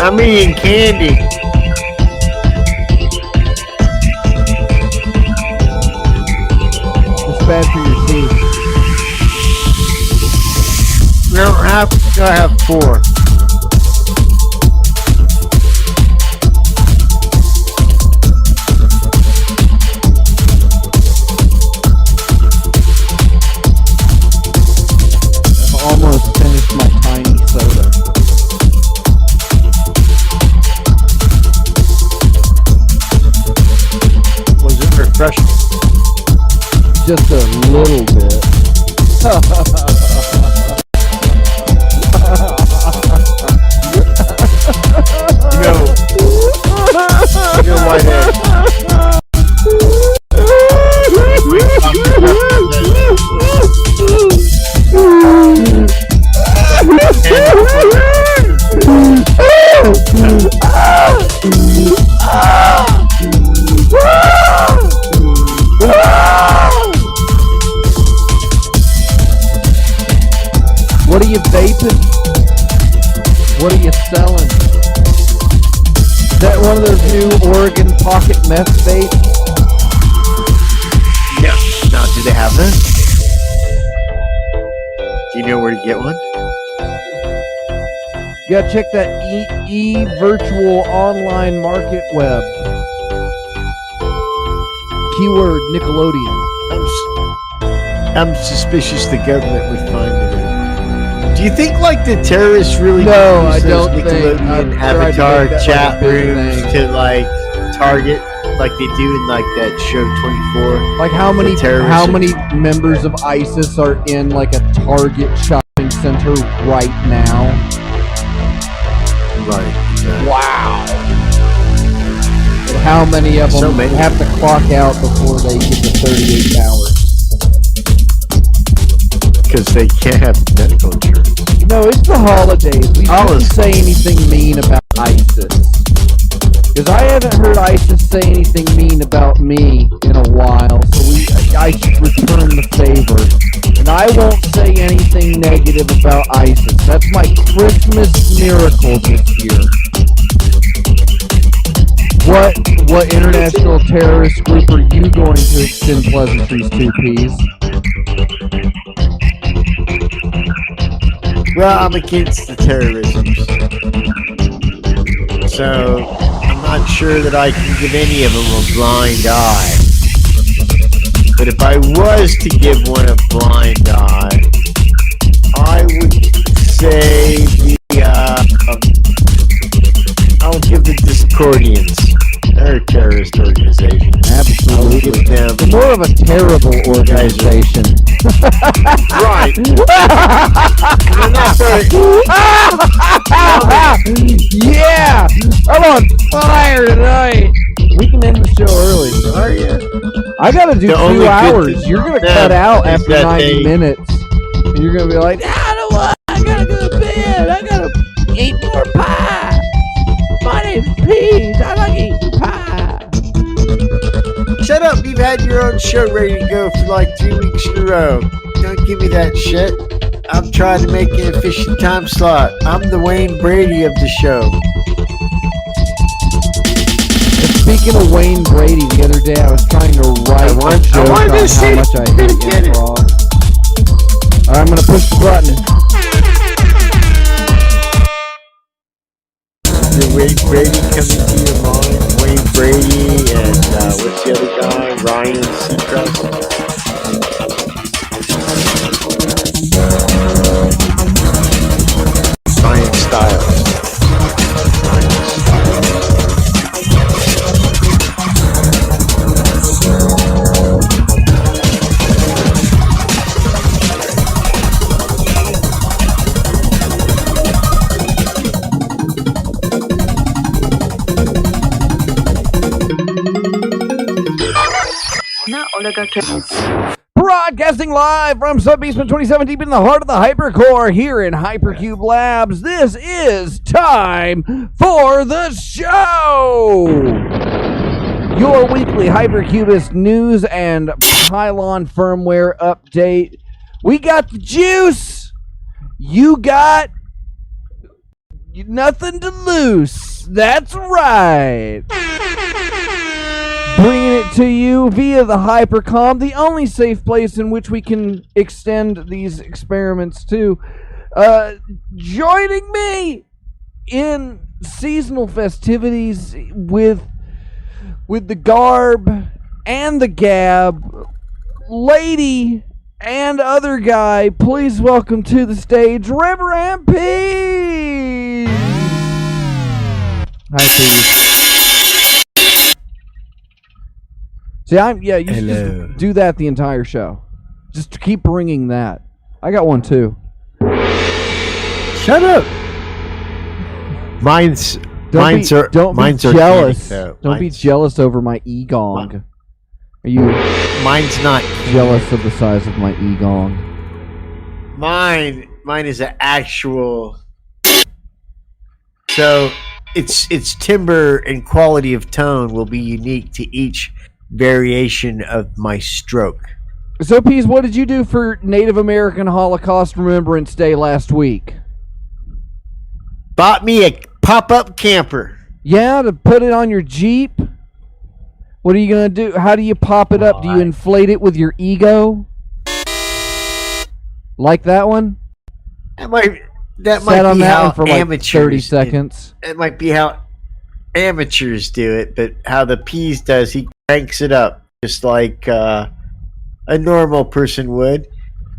I'm eating candy. It's bad for your teeth. No, I have 4. I've almost finished my tiny soda. Was it refreshing? Just a little bit. You know Whitehead. What are you vaping? What are you selling? Is that one of those new Oregon pocket meth vapes? No, do they have that? Do you know where to get one? You gotta check that virtual online market web. Keyword Nickelodeon. I'm suspicious the government would find it. Do you think like the terrorists really No, I use those don't think. Nickelodeon I've tried to avatar make that chat like a big rooms thing. to like target like they do in like that show 24? Like how many terrorists. members of ISIS are in like a Target shopping center right now? Right. Exactly. Wow. And how many of them So many. have to clock out before they get to 38 hours? Because they can't have medical insurance. No, it's the holidays. We shouldn't say anything mean about ISIS. Because I haven't heard ISIS say anything mean about me in a while, so I should return the favor. And I won't say anything negative about ISIS. That's my Christmas miracle this year. What international terrorist group are you going to extend pleasantries to, Peas? Well, I'm against the terrorism. So, I'm not sure that I can give any of them a blind eye. But if I was to give one a blind eye, I would say I'll give the Discordians. They're a terrorist organization. Absolutely. I'll give them. They're more of a terrible organization. Right. They're not very. Yeah! I'm on fire tonight! We can end the show early. Are you? I gotta do The 2 only good hours. thing You're gonna about cut out them is after that 90 minutes. And you're gonna be like, I don't know what, I gotta go to bed. I gotta eat more pie. My name's Peach. I like eating pie. Shut up! You've had your own show ready to go for like 3 weeks in a row. Don't give me that shit. I'm trying to make an efficient time slot. I'm the Wayne Brady of the show. And speaking of Wayne Brady, the other day I was trying to write a joke on how much I hate improv. Alright, I'm gonna push the button. Did Wayne Brady come into your mind? Wayne Brady and what's the other guy? Ryan Seacrest? Ryan Stiles. Broadcasting live from Sub-Basement 27 deep in the heart of the Hypercore here in Hypercube Labs. This is time for the show! Your weekly Hypercubist news and pylon firmware update. We got the juice! You got Nothing to lose. That's right. Bringing it to you via the Hypercom, the only safe place in which we can extend these experiments to. Joining me in seasonal festivities with the garb and the gab, lady and other guy, please welcome to the stage Reverend P. Hi, P. See, you should just do that the entire show. Just keep bringing that. I got one too. Shut up. Mine's Don't be jealous. Organic, don't be jealous over my e-gong. Are you mine's not jealous of the size of my e-gong? Mine is an actual. So its timbre and quality of tone will be unique to each variation of my stroke. So, Pease, what did you do for Native American Holocaust Remembrance Day last week? Bought me a pop-up camper. Yeah, to put it on your Jeep? What are you going to do? How do you pop it up? Do you inflate it with your ego? Like that one? That might on be that how one for like amateurs 30 seconds. It might be how amateurs do it, but how the Pease does, he cranks it up just like a normal person would.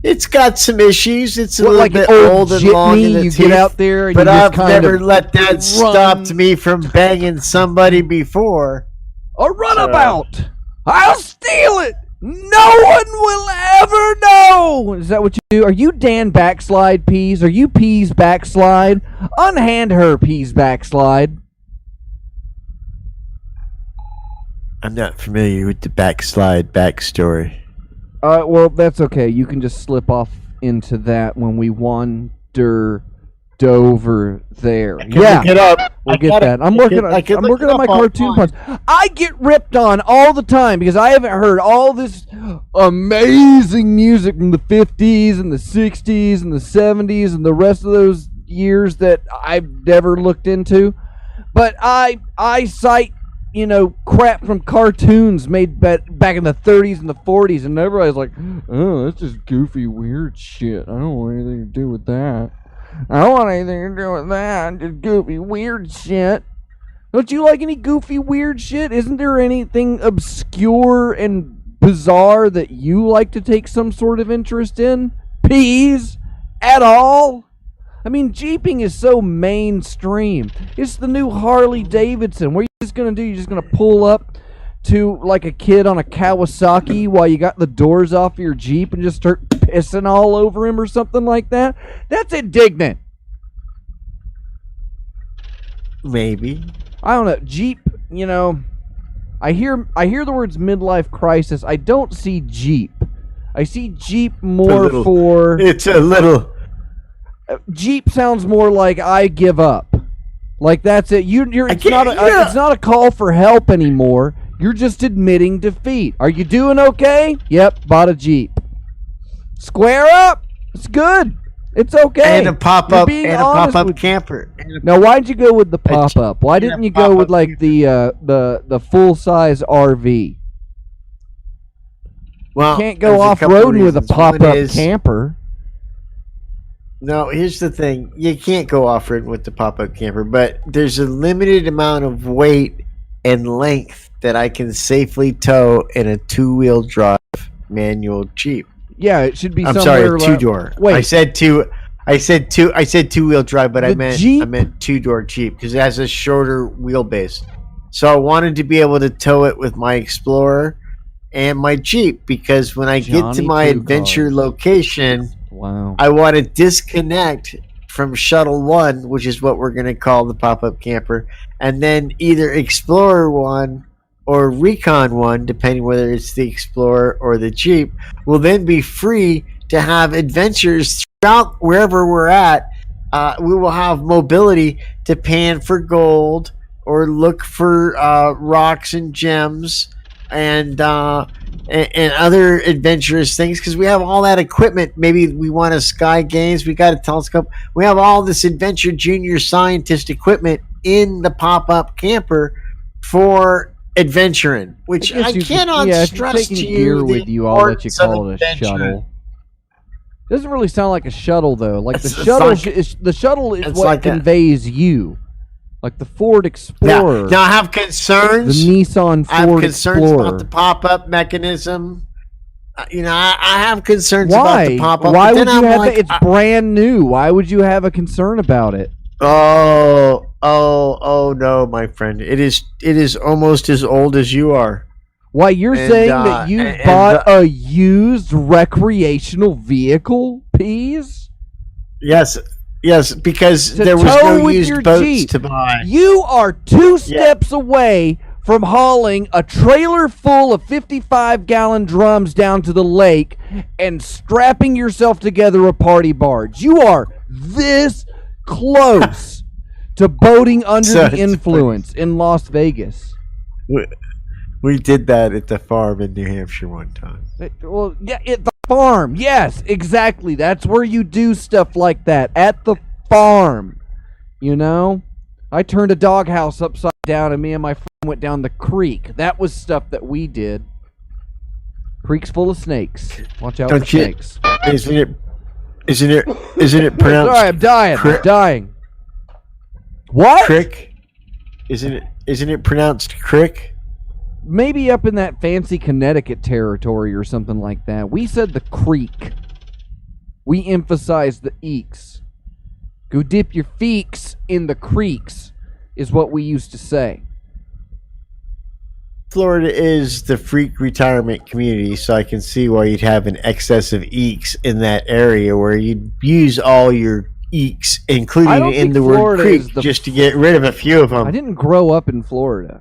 It's got some issues. It's a little like bit old and long in the you teeth, get out there and but you I've just never let that stop me from banging somebody before. A runabout! I'll steal it! No one will ever know! Is that what you do? Are you Dan Backslide, Pease? Are you Pease Backslide? Unhand her, Pease Backslide. I'm not familiar with the backslide backstory. Well, that's okay. You can just slip off into that when we wander over there. Yeah, look it up. we'll get that. I'm working on my cartoon puns. I get ripped on all the time because I haven't heard all this amazing music from the 50s and the 60s and the 70s and the rest of those years that I've never looked into. But I cite, crap from cartoons made back in the 30s and the 40s, and everybody's like, oh, that's just goofy, weird shit. I don't want anything to do with that. I don't want anything to do with that. Just goofy, weird shit. Don't you like any goofy, weird shit? Isn't there anything obscure and bizarre that you like to take some sort of interest in? Peas? At all? I mean, Jeeping is so mainstream. It's the new Harley Davidson. What are you just going to do? You're just going to pull up to like a kid on a Kawasaki while you got the doors off your Jeep and just start pissing all over him or something like that? That's indignant. Maybe. I don't know. Jeep, I hear the words midlife crisis. I don't see Jeep. I see Jeep more for... It's a little... Jeep sounds more like I give up. Like that's it. It's not a call for help anymore. You're just admitting defeat. Are you doing okay? Yep, bought a Jeep. Square up. It's good. It's okay. And a pop-up camper. Now, why'd you go with the pop-up? Why didn't you go with like the full-size RV? Well, you can't go off-roading with a pop-up camper. No, here's the thing. You can't go off-road with the pop-up camper, but there's a limited amount of weight and length that I can safely tow in a two-wheel drive manual Jeep. Yeah, it should be I'm somewhere... sorry, two-door. Wait. I said two-wheel drive, but I meant two-door Jeep because it has a shorter wheelbase. So I wanted to be able to tow it with my Explorer and my Jeep because when I get to my adventure location... Wow. I want to disconnect from Shuttle 1, which is what we're going to call the pop-up camper, and then either Explorer 1 or Recon 1, depending whether it's the Explorer or the Jeep, will then be free to have adventures throughout wherever we're at. We will have mobility to pan for gold or look for rocks and gems and and other adventurous things because we have all that equipment. Maybe we want a Sky Games, we got a telescope. We have all this Adventure Junior Scientist equipment in the pop-up camper for adventuring, which I cannot stress to you. Gear with you, I'll let you call it a shuttle. Doesn't really sound like a shuttle though. Like the shuttle is what like conveys you. Like the Ford Explorer. Now I have concerns. The Nissan Ford Explorer. I have concerns about the pop-up mechanism. I have concerns about the pop-up. Why would you have it? It's brand new. Why would you have a concern about it? Oh no, my friend. It is almost as old as you are. Why, you're saying that you bought a used recreational vehicle, Peas? Yes, because there was no used boats Jeep. To buy. You are 2 steps away from hauling a trailer full of 55-gallon drums down to the lake and strapping yourself together a party barge. You are this close to boating under the influence in Las Vegas. We did that at the farm in New Hampshire one time. Well, yeah, at the farm. Yes, exactly. That's where you do stuff like that. At the farm. I turned a doghouse upside down and me and my friend went down the creek. That was stuff that we did. Creek's full of snakes. Watch out for snakes. Isn't it pronounced? Sorry, I'm dying. I'm dying. What? Crick? Isn't it pronounced crick? Maybe up in that fancy Connecticut territory or something like that. We said the creek. We emphasized the eeks. Go dip your feeks in the creeks is what we used to say. Florida is the freak retirement community, so I can see why you'd have an excess of eeks in that area where you'd use all your eeks, including in the word creek, just to get rid of a few of them. I didn't grow up in Florida.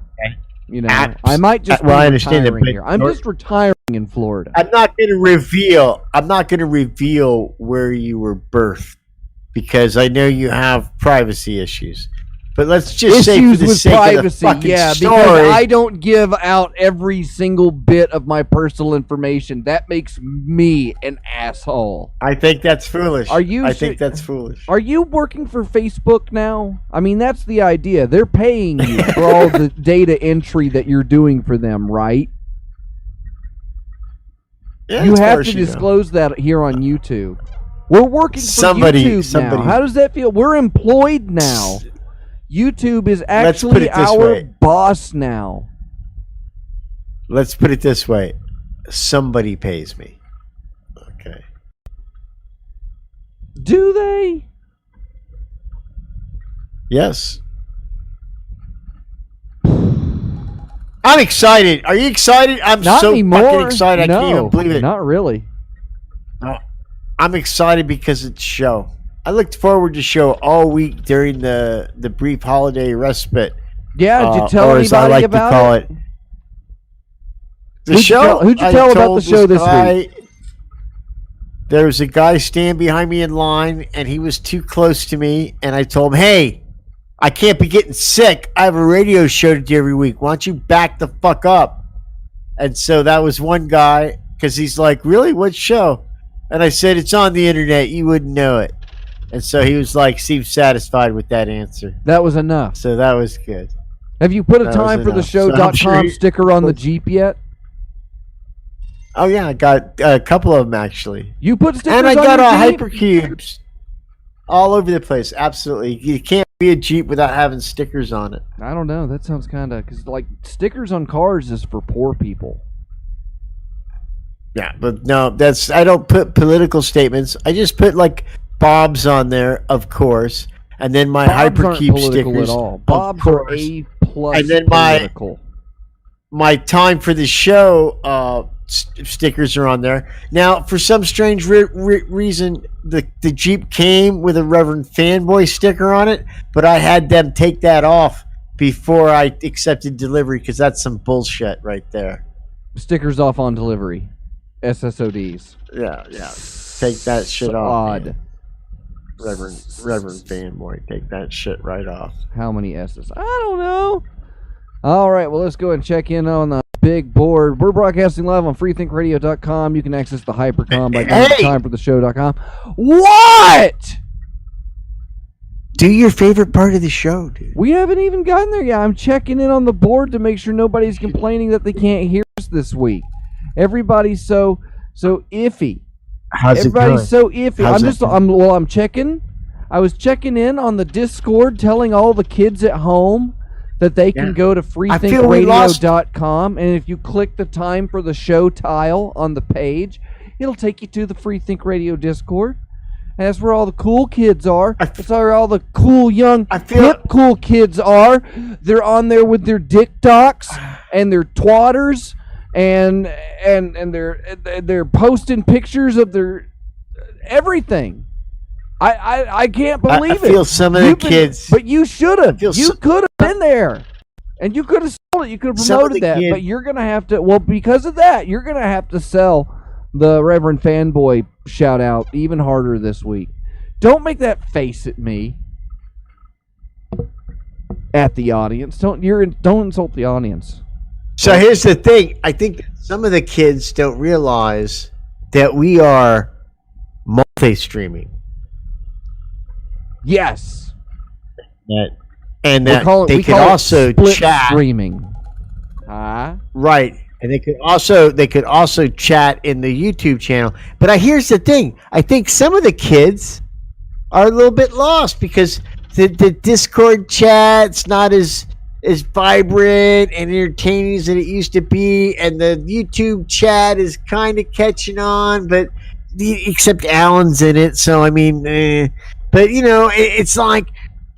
I might just be retiring here. I'm just retiring in Florida. I'm not going to reveal where you were birthed because I know you have privacy issues. But let's just say for the sake of the fucking because I don't give out every single bit of my personal information. That makes me an asshole. I think that's foolish. I think that's foolish. Are you working for Facebook now? I mean, that's the idea. They're paying you for all the data entry that you're doing for them, right? Yeah, you have to disclose that here on YouTube. We're working for YouTube now. How does that feel? We're employed now. YouTube is actually our boss now. Let's put it this way. Somebody pays me. Okay. Do they? Yes. I'm excited. Are you excited? I'm not so anymore. Fucking excited. I can't even believe it. Not really. I'm excited because it's show. I looked forward to show all week during the brief holiday respite. Yeah, did you tell anybody about it? The show. Who'd you tell about the show this week? There was a guy standing behind me in line, and he was too close to me, and I told him, "Hey, I can't be getting sick. I have a radio show to do every week. Why don't you back the fuck up?" And so that was one guy, because he's like, "Really? What show?" And I said, "It's on the internet. You wouldn't know it." And so he was like, seemed satisfied with that answer. That was enough. So that was good. Have you put a time for the show.com sticker on the Jeep yet? Oh, yeah. I got a couple of them, actually. You put stickers on your Jeep? And I got Hypercubes all over the place. Absolutely. You can't be a Jeep without having stickers on it. I don't know. That sounds kind of... Because, stickers on cars is for poor people. Yeah, but no, I don't put political statements. I just put, Bob's on there, of course, and then my Hypercube stickers. At all. Bob's are A+. And then my time for the show stickers are on there. Now, for some strange reason, the Jeep came with a Reverend Fanboy sticker on it, but I had them take that off before I accepted delivery because that's some bullshit right there. Stickers off on delivery, SSODs. Yeah. Take that shit off. Odd. Reverend Fanboy, take that shit right off. How many S's? I don't know. All right, well, let's go and check in on the big board. We're broadcasting live on freethinkradio.com. You can access the Hypercom by going to timefortheshow.com. What? Do your favorite part of the show, dude. We haven't even gotten there yet. I'm checking in on the board to make sure nobody's complaining that they can't hear us this week. Everybody's so iffy. Everybody's so iffy. I'm checking. I was checking in on the Discord, telling all the kids at home that they can go to freethinkradio.com, and if you click the time for the show tile on the page, it'll take you to the Free Think Radio Discord. And that's where all the cool kids are. That's where all the cool, young, hip, cool kids are. They're on there with their dick docs and their twatters, and they're posting pictures of their everything. I can't believe it. I feel some of the kids. But you should have. You could have been there. And you could have sold it. You could have promoted that. But you're going to have to, because of that, you're going to have to sell the Reverend Fanboy shout out even harder this week. Don't make that face at me. At the audience. Don't insult the audience. So here's the thing. I think some of the kids don't realize that we are multi-streaming. Yes. And that they could also chat. Streaming. Right. And they could also chat in the YouTube channel. But here's the thing. I think some of the kids are a little bit lost because the Discord chat's not as vibrant and entertaining as it used to be, and the YouTube chat is kind of catching on, but except Alan's in it, so I mean, but you know, it's like,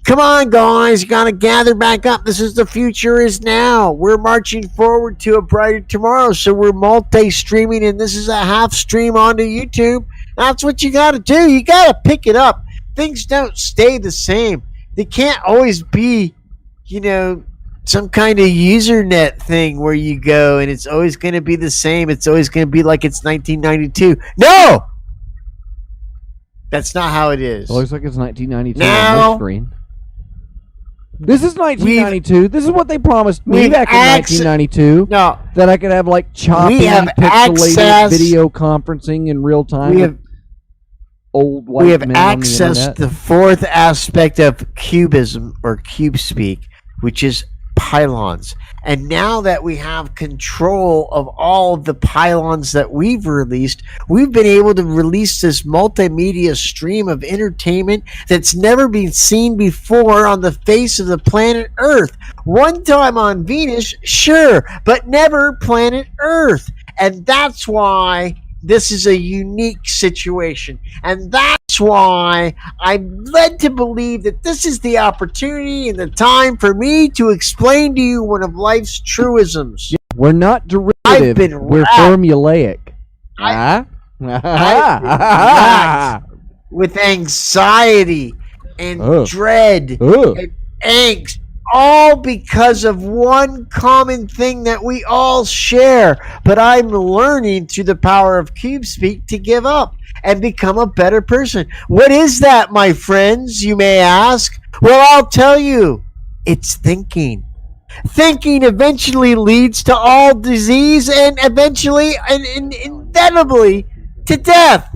come on, guys, you gotta gather back up. This is the future is now. We're marching forward to a brighter tomorrow, so we're multi-streaming, and this is a half stream onto YouTube. That's what you gotta do. You gotta pick it up. Things don't stay the same. They can't always be, you know, some kind of Usenet thing where you go and it's always going to be the same. It's always going to be like it's 1992. No! That's not how it is. It looks like it's 1992 on the screen. This is 1992. This is what they promised me back in 1992. No. That I could have like choppy, pixelated video conferencing in real time. We have old white we have men accessed the fourth aspect of cubism or cube speak, which is pylons. And now that we have control of all of the pylons that we've released, we've been able to release this multimedia stream of entertainment that's never been seen before on the face of the planet Earth. One time on Venus, sure, but never planet Earth. And that's why this is a unique situation. And that's why I'm led to believe that this is the opportunity and the time for me to explain to you one of life's truisms. We're not derivative. We're formulaic. With anxiety and dread and angst, all because of one common thing that we all share. But I'm learning through the power of CubeSpeak to give up and become a better person. What is that, my friends, you may ask? Well, I'll tell you. It's thinking. Thinking eventually leads to all disease and eventually and inevitably to death.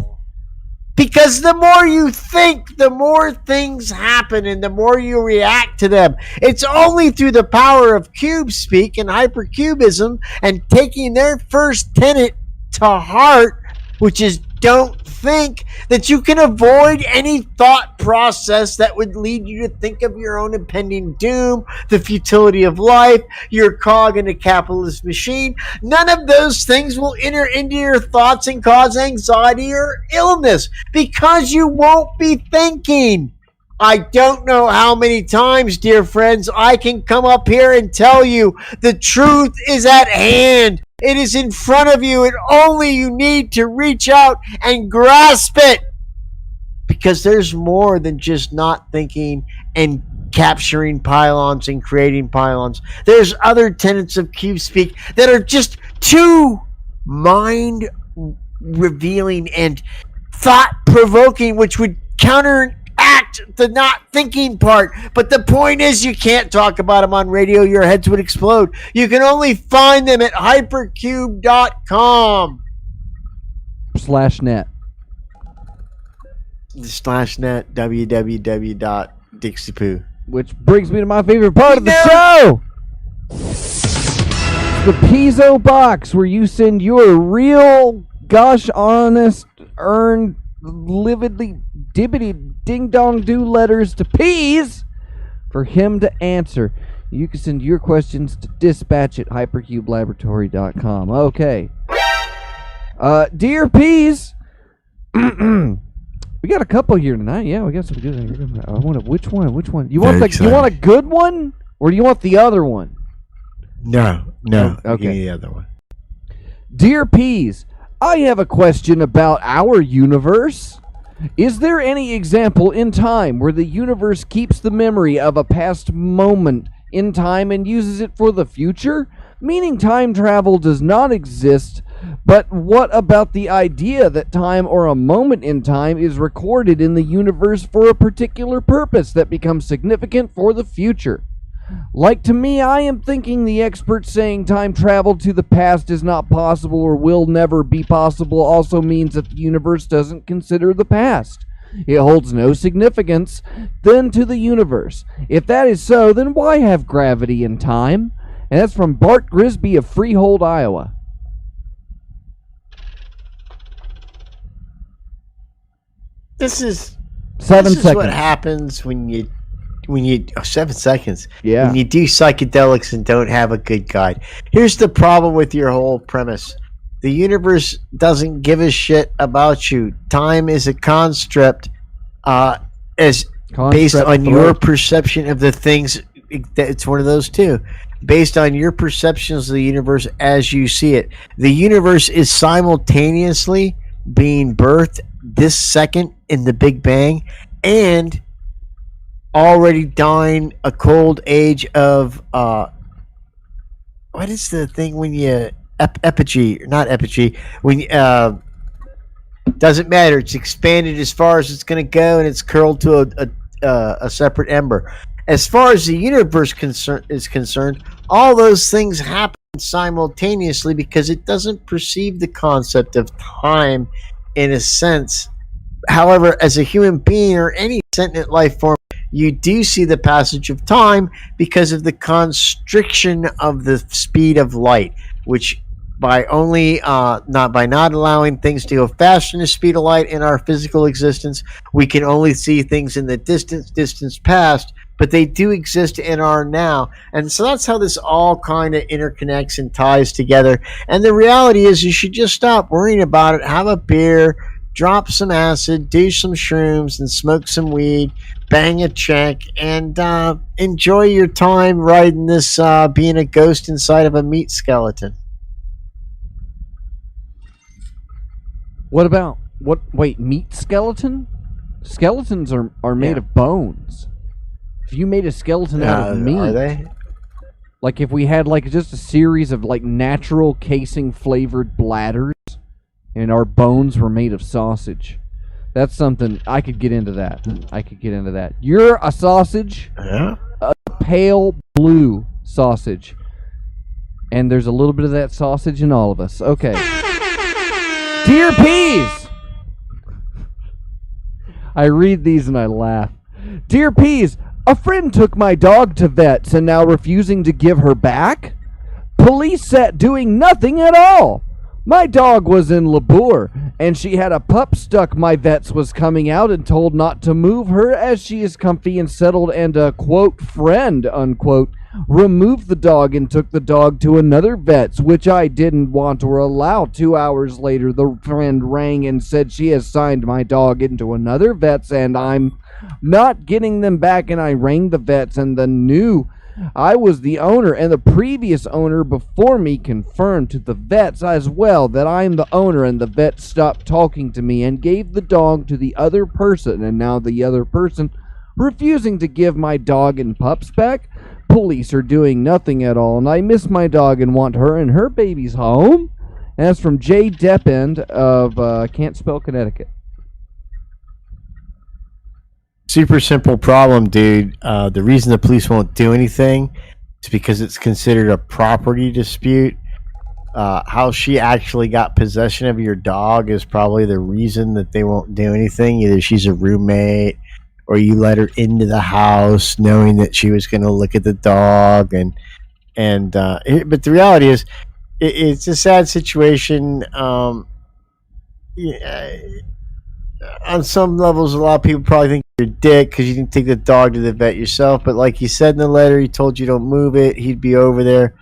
Because the more you think, the more things happen and the more you react to them. It's only through the power of CubeSpeak and hypercubism and taking their first tenet to heart, which is don't think, that you can avoid any thought process that would lead you to think of your own impending doom, the futility of life, your cog in a capitalist machine. None of those things will enter into your thoughts and cause anxiety or illness because you won't be thinking. I don't know how many times, dear friends, I can come up here and tell you the truth is at hand. It is in front of you, and only you need to reach out and grasp it. Because there's more than just not thinking and capturing pylons and creating pylons. There's other tenets of CubeSpeak that are just too mind-revealing and thought-provoking, which would counteract the not thinking part. But the point is, you can't talk about them on radio. Your heads would explode. You can only find them at hypercube.com. /net. /net www.dixiepoo. Which brings me to my favorite part of the show. The Pizzo box, where you send your real, gosh, honest, earned, lividly, dibbity, ding-dong-do letters to Peas for him to answer. You can send your questions to dispatch at hypercubelaboratory.com. Okay. Dear Peas, we got a couple here tonight. Yeah, we got some good here. I want which one? You want a good one, or do you want the other one? No. Oh, okay. Give me the other one. Dear Peas, I have a question about our universe. Is there any example in time where the universe keeps the memory of a past moment in time and uses it for the future? Meaning time travel does not exist, but what about the idea that time or a moment in time is recorded in the universe for a particular purpose that becomes significant for the future? Like, to me, I am thinking the experts saying time travel to the past is not possible or will never be possible also means that the universe doesn't consider the past. It holds no significance then to the universe. If that is so, then why have gravity and time? And that's from Bart Grisby of Freehold, Iowa. This is 7 seconds. What happens when you 7 seconds. Yeah. When you do psychedelics and don't have a good guide. Here's the problem with your whole premise. The universe doesn't give a shit about you. Time is a construct based on your perception of the things. It's one of those two. Based on your perceptions of the universe as you see it. The universe is simultaneously being birthed this second in the Big Bang and already dying a cold age of what is the thing when you epigee, not epigee, when doesn't matter, it's expanded as far as it's going to go and it's curled to a separate ember. As far as the universe is concerned, all those things happen simultaneously because it doesn't perceive the concept of time in a sense. However, as a human being or any sentient life form, you do see the passage of time because of the constriction of the speed of light, which by not allowing things to go faster than the speed of light in our physical existence, we can only see things in the distance past, but they do exist in our now. And so that's how this all kind of interconnects and ties together. And the reality is you should just stop worrying about it, have a beer, drop some acid, do some shrooms, and smoke some weed, bang a check, and enjoy your time riding this, being a ghost inside of a meat skeleton. What about, meat skeleton? Skeletons are made of bones. If you made a skeleton out of meat... Are they? Like if we had just a series of natural casing flavored bladders and our bones were made of sausage. That's something, I could get into that. You're a sausage, Yeah. a pale blue sausage. And there's a little bit of that sausage in all of us. Okay. Dear Peas! I read these and I laugh. Dear Peas, a friend took my dog to vets and now refusing to give her back? Police sat doing nothing at all. My dog was in labor, and she had a pup stuck my vets was coming out and told not to move her as she is comfy and settled and a, quote, friend, unquote, removed the dog and took the dog to another vet's, which I didn't want or allow. 2 hours later, the friend rang and said she has signed my dog into another vet's and I'm not getting them back, and I rang the vets and the new I was the owner, and the previous owner before me confirmed to the vets as well that I'm the owner, and the vet stopped talking to me and gave the dog to the other person, and now the other person refusing to give my dog and pups back. Police are doing nothing at all, and I miss my dog and want her and her babies home. And that's from Jay Deppend of Can't Spell, Connecticut. Super simple problem, dude. The reason the police won't do anything is because it's considered a property dispute. How she actually got possession of your dog is probably the reason that they won't do anything. Either she's a roommate, or you let her into the house knowing that she was going to look at the dog, but the reality is, it's a sad situation. Yeah, on some levels, a lot of people probably think you're a dick because you didn't take the dog to the vet yourself. But like he said in the letter, he told you don't move it. He'd be over there.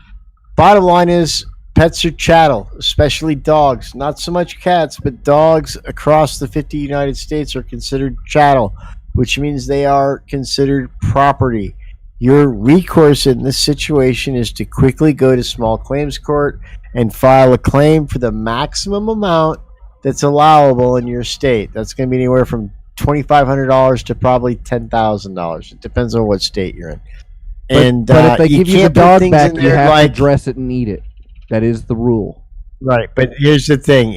Bottom line is, pets are chattel, especially dogs. Not so much cats, but dogs across the 50 United States are considered chattel, which means they are considered property. Your recourse in this situation is to quickly go to small claims court and file a claim for the maximum amount that's allowable in your state. That's going to be anywhere from $2,500 to probably $10,000. It depends on what state you're in. But if they give you the dog back, you have like, to dress it and eat it. That is the rule. Right, but here's the thing: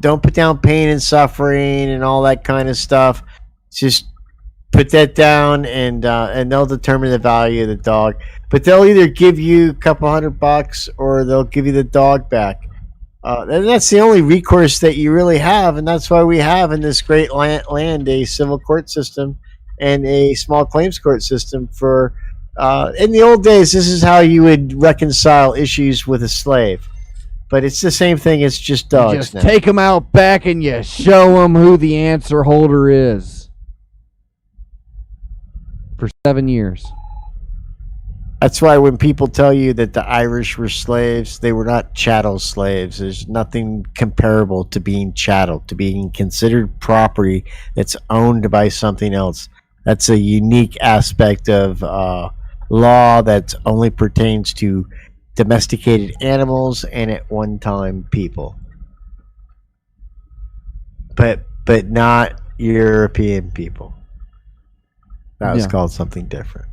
don't put down pain and suffering and all that kind of stuff. Just put that down, and they'll determine the value of the dog. But they'll either give you a couple $100 or they'll give you the dog back. And that's the only recourse that you really have, and that's why we have in this great land a civil court system and a small claims court system for. In the old days, this is how you would reconcile issues with a slave. But it's the same thing. It's just dogs you just now. Take them out back and you show them who the answer holder is. For 7 years. That's why when people tell you that the Irish were slaves, they were not chattel slaves. There's nothing comparable to being chattel, to being considered property that's owned by something else. That's a unique aspect of law that only pertains to domesticated animals and at one time people. But not European people. That was called something different.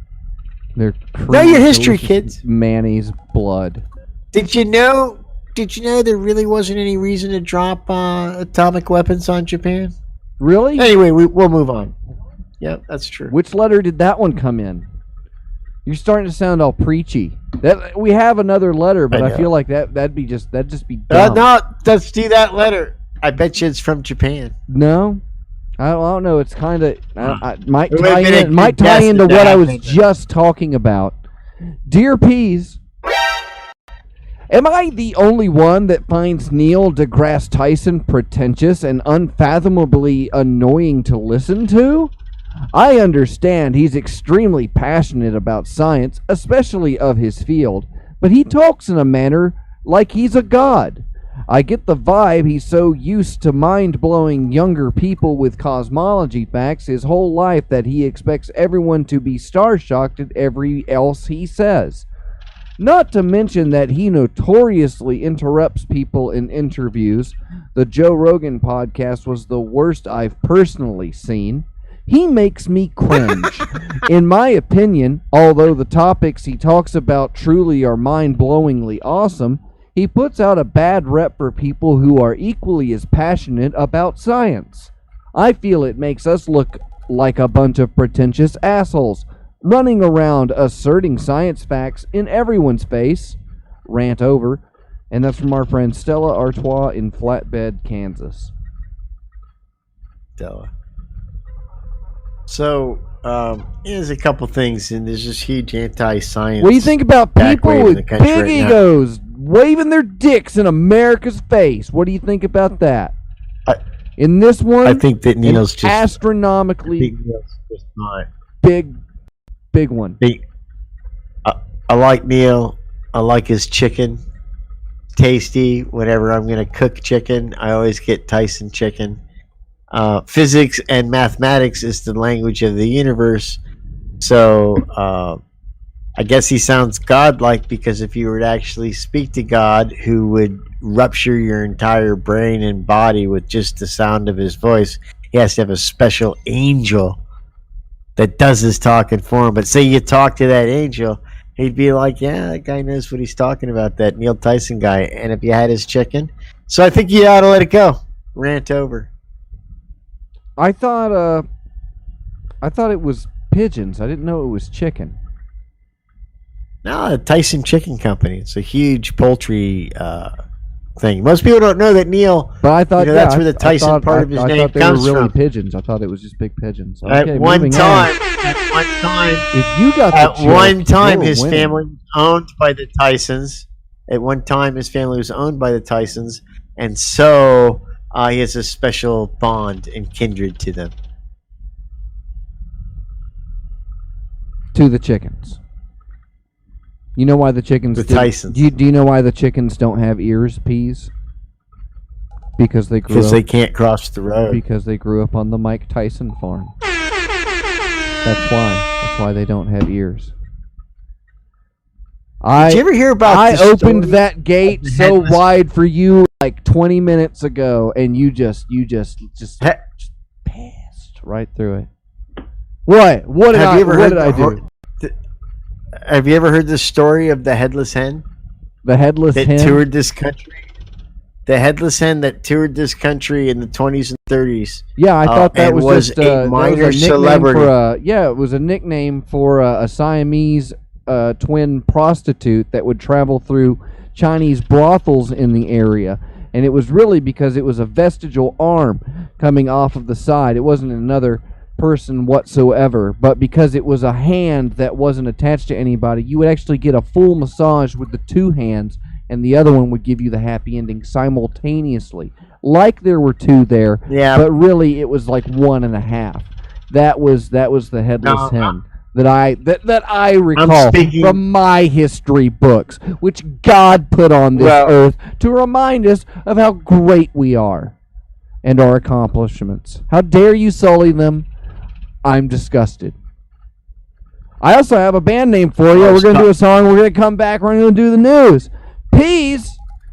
They're know your history, kids. Mayonnaise blood. Did you know there really wasn't any reason to drop atomic weapons on Japan? Really? Anyway, we'll move on. Yep, that's true. Which letter did that one come in? You're starting to sound all preachy. We have another letter, but I feel like that'd just be dumb. No, let's do that letter. I bet you it's from Japan. No, I don't know. It's kind of might might tie into what I was just talking about. Dear Peas, am I the only one that finds Neil deGrasse Tyson pretentious and unfathomably annoying to listen to? I understand he's extremely passionate about science, especially of his field, but he talks in a manner like he's a god. I get the vibe he's so used to mind-blowing younger people with cosmology facts his whole life that he expects everyone to be star-shocked at every else he says. Not to mention that he notoriously interrupts people in interviews. The Joe Rogan podcast was the worst I've personally seen. He makes me cringe. In my opinion, although the topics he talks about truly are mind-blowingly awesome, he puts out a bad rep for people who are equally as passionate about science. I feel it makes us look like a bunch of pretentious assholes, running around asserting science facts in everyone's face. Rant over. And that's from our friend Stella Artois in Flatbed, Kansas. Stella. So, there's a couple things, and there's this huge anti-science. What do you think about people with big right egos waving their dicks in America's face? What do you think about that? In this one, I think that Neil's just astronomically big one. I like Neil. I like his chicken. Tasty. Whenever I'm going to cook chicken, I always get Tyson chicken. Physics and mathematics is the language of the universe. So I guess he sounds godlike, because if you were to actually speak to God, who would rupture your entire brain and body with just the sound of his voice, he has to have a special angel that does his talking for him. But say you talk to that angel, he'd be like, yeah, that guy knows what he's talking about, that Neil Tyson guy. And if you had his chicken. So I think you ought to let it go. Rant over. I thought it was pigeons. I didn't know it was chicken. No, the Tyson Chicken Company. It's a huge poultry thing. Most people don't know that, Neil. But I thought that's where the Tyson part of his name thought they comes were really from. pigeons. I thought it was just big pigeons. Okay, At one moving time, if you got at the one time, you're his winning. family was owned by the Tysons. At one time, his family was owned by the Tysons, and so he has a special bond and kindred to them. To the chickens. You know why the chickens? The Tysons. Do you know why the chickens don't have ears, Peas? Because they grew Because up. they can't cross the road. Because they grew up on the Mike Tyson farm. That's why. That's why they don't have ears. Did you ever hear about I the opened story that gate of the so headless- wide for you like 20 minutes ago, and you just passed right through it. What? What did Have I? you ever What heard did I the do? Have you ever heard the story of the headless hen The headless that hen. toured this country? The headless hen that toured this country in the 20s and 30s. Yeah, I thought that and was was just a that was minor nickname celebrity. for it was a nickname for a Siamese twin prostitute that would travel through Chinese brothels in the area, and it was really because it was a vestigial arm coming off of the side. It wasn't another person whatsoever, but because it was a hand that wasn't attached to anybody, you would actually get a full massage with the two hands, and the other one would give you the happy ending simultaneously, like there were two there. Yeah. But really, it was like 1.5. That was the headless hen that I recall speaking- from my history books, which God put on this earth to remind us of how great we are and our accomplishments. How dare you sully them? I'm disgusted. I also have a band name for you. We're going to do a song. We're going to come back. We're going to do the news. Peas.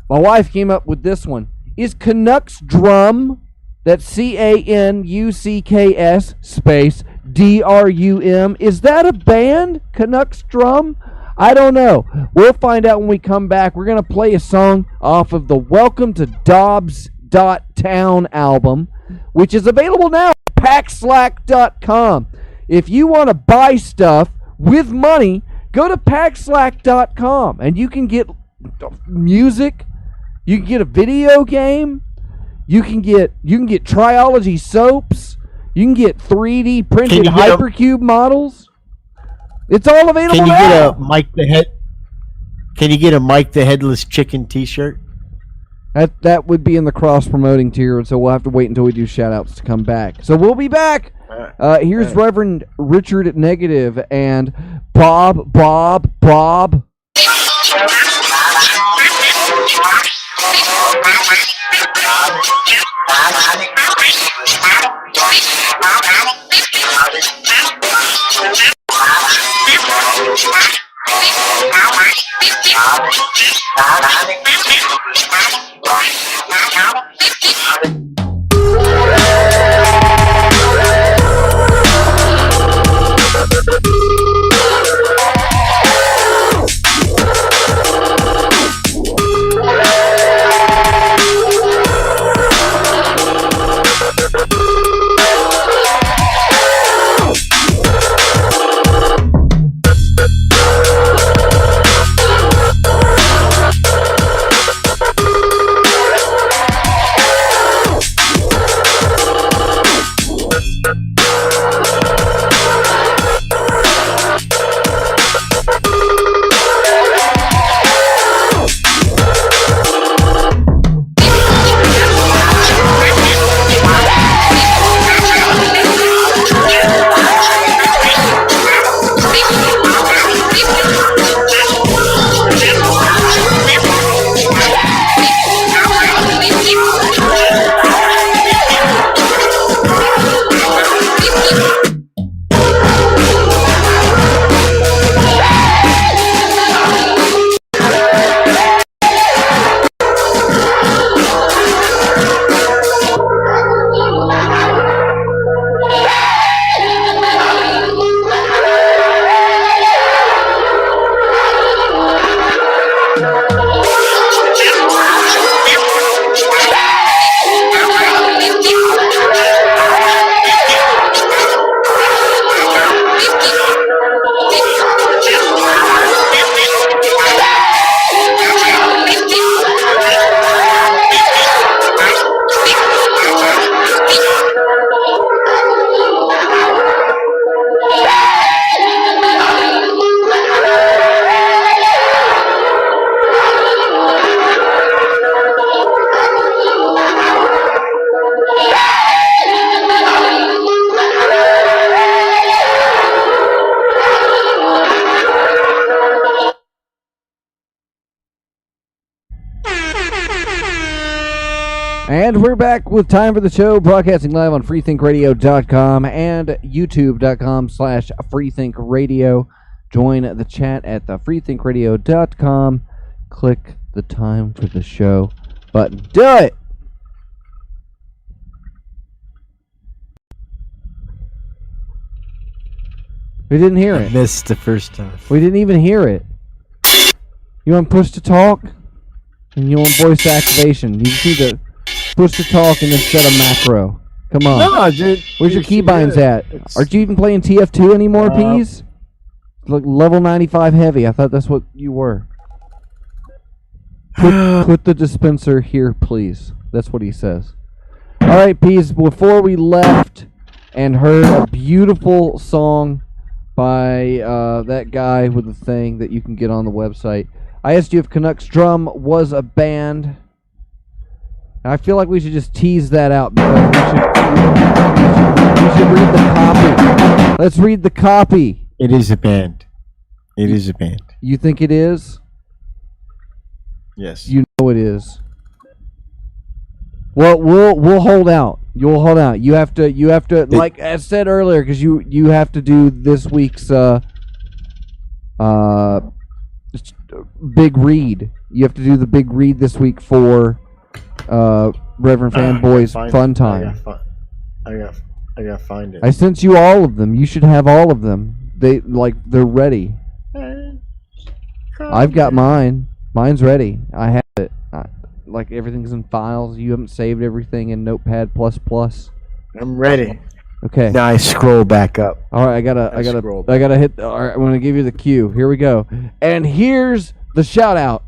My wife came up with this one. Is Canucks Drum, that's CANUCKS space DRUM, is that a band? Canucks Drum? I don't know. We'll find out when we come back. We're going to play a song off of the Welcome to Dobbs.Town album, which is available now at packslack.com. If you want to buy stuff with money, go to packslack.com and you can get music, you can get a video game, you can get Triology soaps, you can get 3D printed Hypercube models. It's all available Can you now. get a Mike the Head? Can you get a Mike the Headless Chicken T-shirt? That would be in the cross-promoting tier, so we'll have to wait until we do shout-outs to come back. So we'll be back. Here's Reverend Richard Negative and Bob. And we're back with Time for the Show, broadcasting live on freethinkradio.com and youtube.com/freethinkradio. Join the chat at the freethinkradio.com. Click the Time for the Show button. Do it! We didn't hear it. Missed the first time. We didn't even hear it. You want push to talk? And you want voice activation. You just need to push to talk and then set a macro. Come on. No, dude. Where's your keybinds at? Aren't you even playing TF2 anymore, Peas? Look, level 95 heavy. I thought that's what you were. Put the dispenser here, please. That's what he says. All right, Peas. Before we left and heard a beautiful song by that guy with the thing that you can get on the website, I asked you if Canucks Drum was a band. I feel like we should just tease that out because we should read the copy. Let's read the copy. It is a band. It is a band. You think it is? Yes. You know it is. Well, we'll hold out. You'll hold out. You have to like I said earlier, because you have to do this week's big read. You have to do the big read this week for Reverend Fanboy's Fun Time. I gotta find it. I sent you all of them. You should have all of them. They're ready. I've got mine. Mine's ready. I have it. Like everything's in files. You haven't saved everything in Notepad++. I'm ready. Okay. Now I scroll back up. All right. I gotta hit. All right. I'm gonna give you the cue. Here we go. And here's the shout out.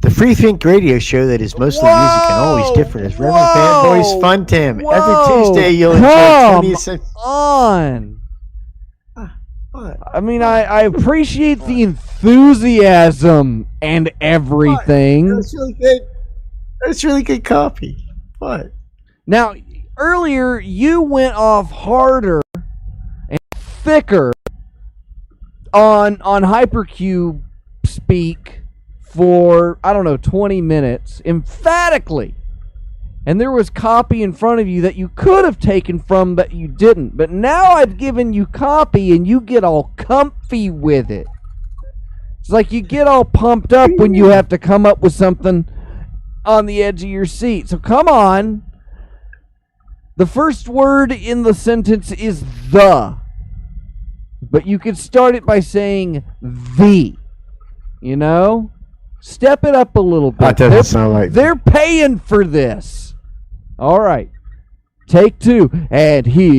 The Free Think Radio Show that is mostly music and always different is Reverend Fanboy's Fun Time. Every Tuesday you'll enjoy 20 cents. On. What? I mean, I appreciate the enthusiasm and everything. That's really good. That's really good copy. What? Now, earlier you went off harder and thicker on Hypercube speak for, I don't know, 20 minutes, emphatically. And there was copy in front of you that you could have taken from, but you didn't. But now I've given you copy, and you get all comfy with it. It's like you get all pumped up when you have to come up with something on the edge of your seat. So come on. The first word in the sentence is the. But you could start it by saying the. You know? Step it up a little bit. That doesn't sound like they're paying for this. All right. Take two. And here's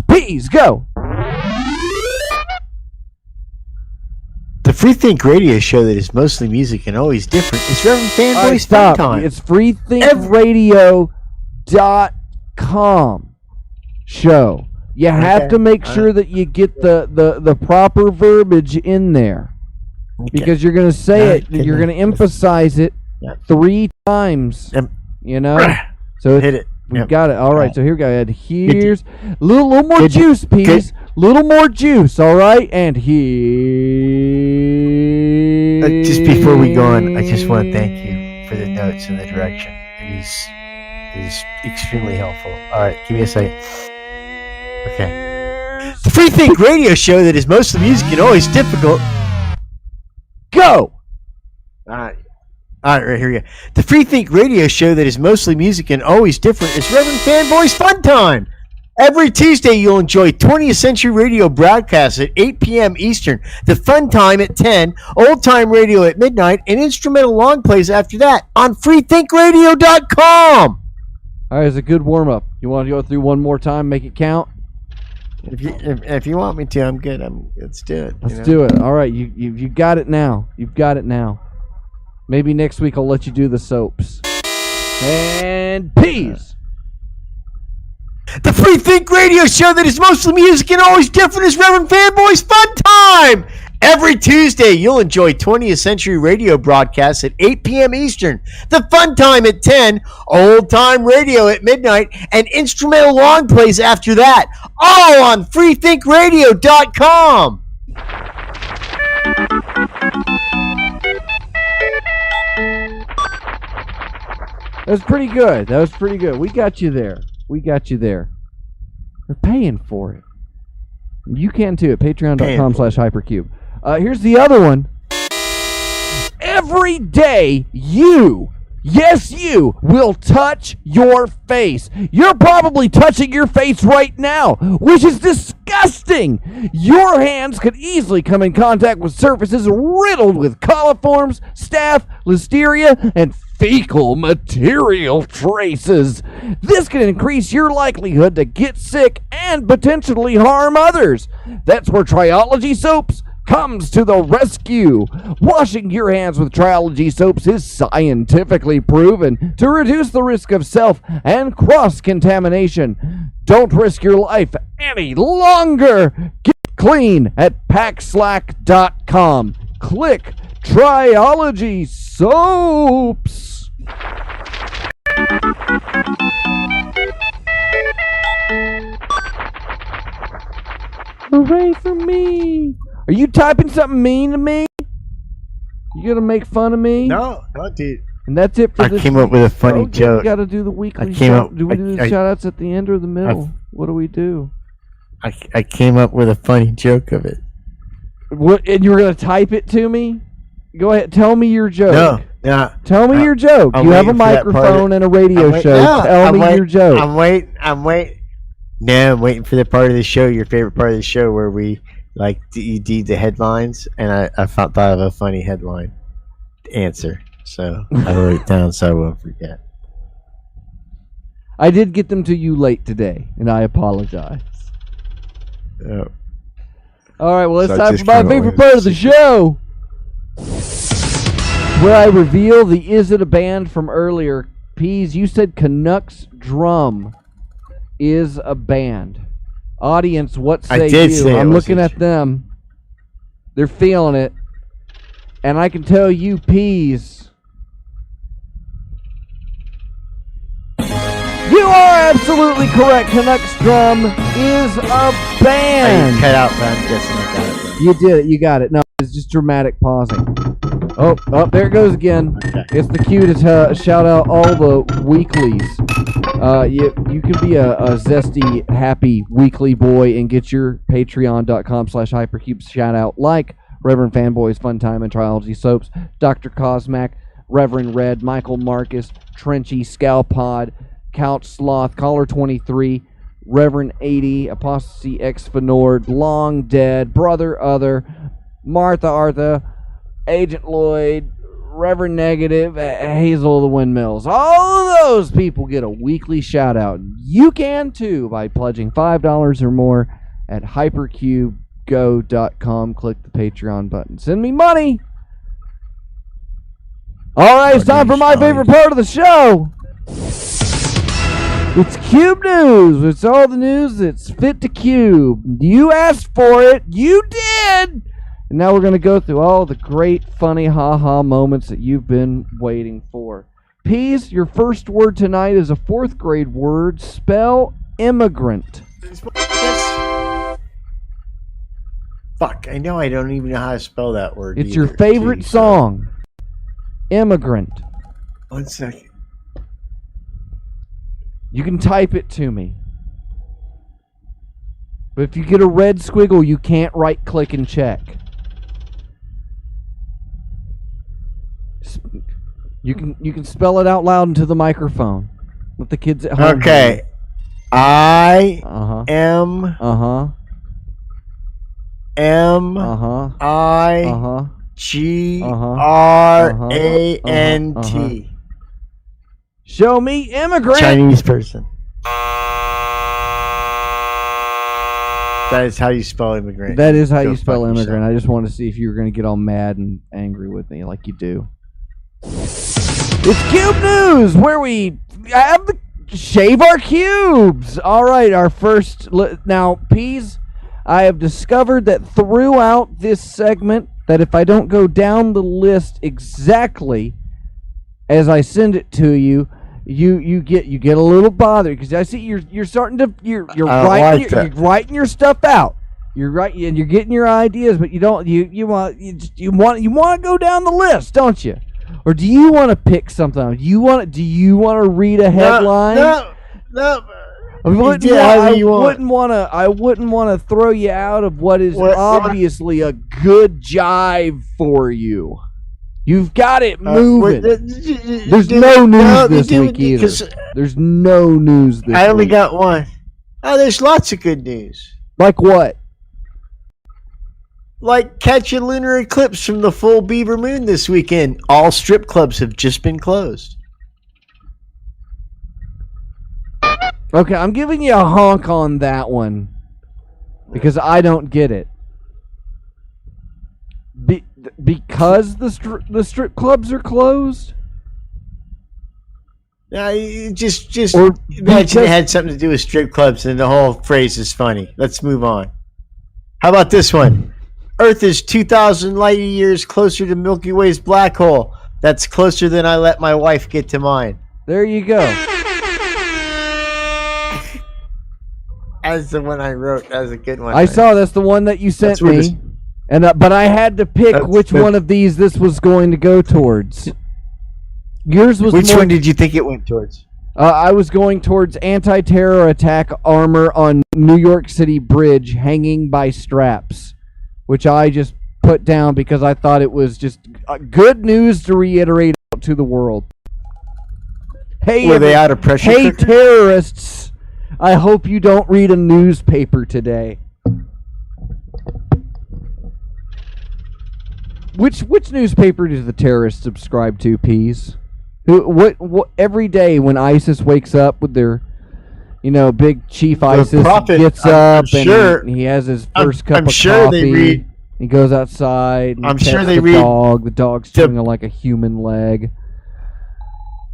Peas. Go. The Free Think Radio Show that is mostly music and always different is Reverend Fanboy's Fun Time. It's freethinkradio.com show. You have to make sure that you get the proper verbiage in there. Because you're going to say it, you're going to emphasize it 3 times, you know? So hit it. We've got it. All right, so here we go. Here's a little more juice, Peas. Little more juice, all right? And here... just before we go on, I just want to thank you for the notes and the direction. It is extremely helpful. All right, give me a second. Okay. The Free Think Radio Show that is mostly music and always difficult. Go! All right, here we go. The Free Think Radio Show that is mostly music and always different is Reverend Fanboy's Fun Time. Every Tuesday you'll enjoy 20th Century Radio broadcasts at 8 p.m. Eastern, the Fun Time at 10, Old Time Radio at midnight, and instrumental long plays after that on freethinkradio.com. All right, it's a good warm-up. You want to go through one more time, make it count? If you want me to, I'm good. Let's do it. Let's do it. All right, you got it now. You've got it now. Maybe next week I'll let you do the soaps. And Peas. The Free Think Radio Show that is mostly music and always different is Reverend Fanboy's Fun Time. Every Tuesday, you'll enjoy 20th Century Radio broadcasts at 8 p.m. Eastern, The Fun Time at 10, Old Time Radio at midnight, and instrumental long plays after that, all on freethinkradio.com. That was pretty good. That was pretty good. We got you there. We got you there. They're paying for it. You can too at patreon.com/hypercube. Here's the other one. Every day you will touch your face. You're probably touching your face right now, which is disgusting. Your hands could easily come in contact with surfaces riddled with coliforms, staph, listeria, and fecal material traces. This can increase your likelihood to get sick and potentially harm others. That's where Triology Soaps comes to the rescue. Washing your hands with Triology Soaps is scientifically proven to reduce the risk of self and cross-contamination. Don't risk your life any longer. Get clean at packslack.com. Click Triology Soaps. Hooray for me. Are you typing something mean to me? You gonna make fun of me? No, dude. And that's it for I this came up with a funny joke. We gotta do the weekly shout. Do we do the shout outs at the end or the middle? What do we do? I came up with a funny joke of it. What? And you were gonna type it to me? Go ahead, tell me your joke. No. Tell me your joke. You have a microphone and a radio show. Tell me your joke. I'm waiting. No, I'm waiting for the part of the show, your favorite part of the show, where we you do the headlines, and I thought of a funny headline answer, so I wrote it down so I won't forget. I did get them to you late today, and I apologize. Oh. All right, well, it's time for my favorite part of the show, where I reveal the Is It a Band from earlier. Peas, you said Canucks Drum is a band. Audience, what say you? I'm looking at them. They're feeling it. And I can tell you, Peas, you are absolutely correct. Canucks Drum is a band. You cut out, but I'm guessing I got it. You did it. You got it. No, it's just dramatic pausing. Oh, there it goes again. Okay. It's the cue to shout out all the weeklies. You can be a zesty, happy weekly boy and get your patreon.com/hypercube shout out, like Reverend Fanboys, Fun Time, and Triology Soaps, Dr. Cosmac, Reverend Red, Michael Marcus, Trenchy, Scalpod, Couch Sloth, Caller 23, Reverend 80, Apostasy X Fenord, Long Dead, Brother Other, Martha Artha, Agent Lloyd, Reverend Negative, Hazel of the Windmills. All of those people get a weekly shout out. You can too by pledging $5 or more at hypercubego.com. Click the Patreon button. Send me money. All right, it's time for my favorite part of the show. It's Cube News. It's all the news that's fit to Cube. You asked for it. You did. And now we're going to go through all the great, funny, ha-ha moments that you've been waiting for. Peas, your first word tonight is a 4th grade word. Spell immigrant. Fuck, I know I don't even know how to spell that word. It's your favorite song. Immigrant. 1 second. You can type it to me. But if you get a red squiggle, you can't right-click and check. You can spell it out loud into the microphone. Let the kids at home. Okay. I am G-R-A-N-T. Show me immigrant. Chinese person. That is how you spell immigrant. That is how you spell immigrant. I just wanted to see if you were going to get all mad and angry with me like you do. It's Cube News, where we shave our cubes. All right, our first. Now, Peas, I have discovered that throughout this segment, that if I don't go down the list exactly as I send it to you, you get a little bothered because I see you're starting to you're writing your stuff out. You're right, and you're getting your ideas, but you don't you want to go down the list, don't you? Or do you want to pick something? Do you want to read a headline? No. I wouldn't want to throw you out of what is obviously a good jive for you. You've got it moving. There's no news this week either. There's no news this week. I only got one. Oh, there's lots of good news. Like what? Like catch a lunar eclipse from the full beaver moon this weekend. All strip clubs have just been closed. Okay, I'm giving you a honk on that one because I don't get it. Because the strip clubs are closed? Just imagine it had something to do with strip clubs and the whole phrase is funny. Let's move on. How about this one? Earth is 2,000 light years closer to Milky Way's black hole. That's closer than I let my wife get to mine. There you go. That's the one I wrote. That was a good one. I saw that's the one that you sent me. But I had to pick which one of these this was going to go towards. Yours was Which one did you think it went towards? I was going towards anti-terror attack armor on New York City bridge hanging by straps, which I just put down because I thought it was just good news to reiterate out to the world. Hey, were they out of pressure? Hey, terrorists! I hope you don't read a newspaper today. Which newspaper does the terrorists subscribe to, Peas? What every day when ISIS wakes up with their, big chief ISIS gets up and he has his first cup of coffee. He goes outside. And I'm sure they read dog. The dog's chewing like a human leg.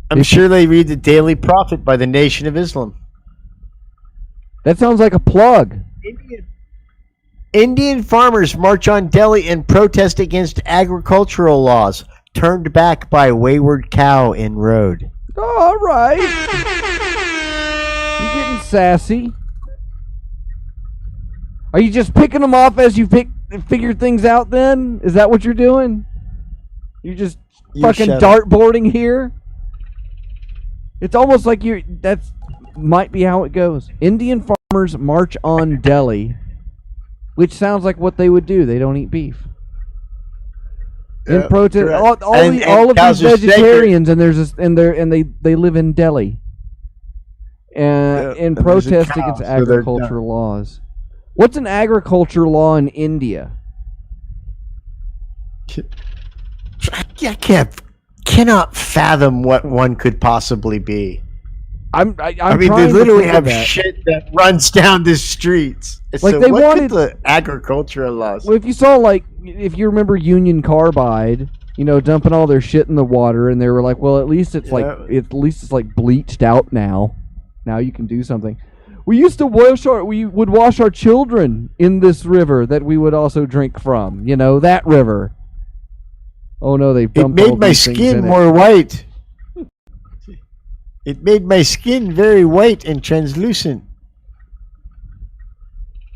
I'm sure they read the Daily Prophet by the Nation of Islam. That sounds like a plug. Indian farmers march on Delhi and protest against agricultural laws. Turned back by wayward cow in road. All right. You're getting sassy. Are you just picking them off as you figure things out then? Is that what you're doing? You're just fucking dartboarding here? It's almost like that's might be how it goes. Indian farmers march on Delhi, which sounds like what they would do. They don't eat beef. In protest, all of these vegetarians, and they live in Delhi, in protest against agricultural laws. What's an agriculture law in India? I cannot fathom what one could possibly be. I mean, they literally have shit that runs down the streets. Like, so they wanted the agricultural laws. Well, if you remember Union Carbide, dumping all their shit in the water, and they were like, well, at least it's like bleached out now. Now you can do something. We would wash our children in this river that we would also drink from. That river. Oh no, they've dumped all these things in it. It made my skin more white. It made my skin very white and translucent.